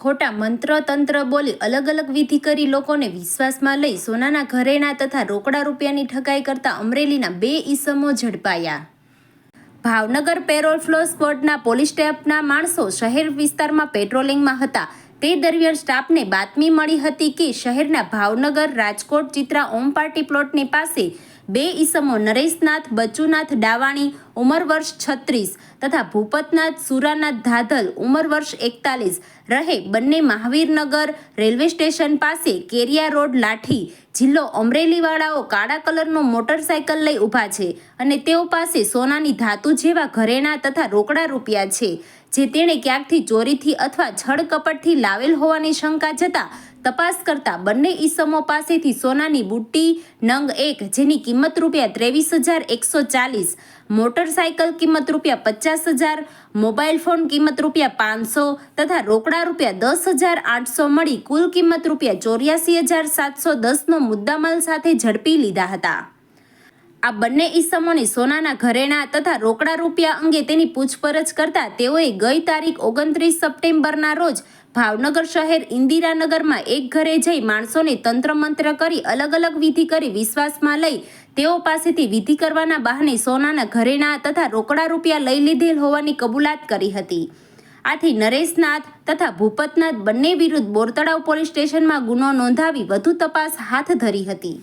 ખોટા મંત્ર તંત્ર બોલી અલગ અલગ વિધિ કરી લોકોને વિશ્વાસમાં લઈ સોનાના ઘરેણાં તથા રોકડા રૂપિયાની ઠગાઈ કરતા અમરેલીના 2 ઈસમો ઝડપાયા। ભાવનગર પેરોલ ફ્લો સ્ક્વોડના પોલીસ સ્ટાફના માણસો શહેર વિસ્તારમાં પેટ્રોલિંગમાં હતા। તે દરમિયાન સ્ટાફને બાતમી મળી હતી કે શહેરના ભાવનગર રાજકોટ ચિત્રા ઓમ પાર્ટી પ્લોટની પાસે 2 ઈસમો નરેશનાથ બચુનાથ ડાવાણી ઉંમર વર્ષ 36 તથા ભૂપતનાથ સુરાનાથ ધાધલ ઉંમર વર્ષ 41 રહે બંને મહાવીરનગર રેલવે સ્ટેશન પાસે કેરિયા રોડ લાઠી જિલ્લો અમરેલીવાળાઓ કાળા કલરનો મોટરસાયકલ લઈ ઊભા છે અને તેઓ પાસે સોનાની ધાતુ જેવા ઘરેણાં તથા રોકડા રૂપિયા છે, જે તેણે ક્યાંકથી ચોરીથી અથવા છળ કપટથી લાવેલ હોવાની શંકા જતા તપાસ કરતા બંને ઈસમો પાસેથી સોનાની બુટ્ટી નંગ 1 જેની કિંમત રૂપિયા 23,140, મોટરસાયકલ કિંમત રૂપિયા 50,000, મોબાઈલ ફોન કિંમત રૂપિયા 500 તથા રોકડા રૂપિયા 10,800 મળી કુલ કિંમત રૂપિયા 84,710નો મુદ્દામાલ સાથે ઝડપી લીધા હતા। આ બંને ઈસમોને સોનાના ઘરેણાં તથા રોકડા રૂપિયા અંગે તેની પૂછપરછ કરતા તેઓએ ગઈ તારીખ 29 સપ્ટેમ્બરના રોજ ભાવનગર શહેર ઇન્દિરાનગરમાં એક ઘરે જઈ માણસોને તંત્ર મંત્ર કરી અલગ અલગ વિધિ કરી વિશ્વાસમાં લઈ તેઓ પાસેથી વિધિ કરવાના બહાને સોનાના ઘરેણાં તથા રોકડા રૂપિયા લઈ લીધેલ હોવાની કબૂલાત કરી હતી। આથી નરેશનાથ તથા ભૂપતનાથ બંને વિરુદ્ધ બોરતળાવ પોલીસ સ્ટેશનમાં ગુનો નોંધાવી વધુ તપાસ હાથ ધરી હતી।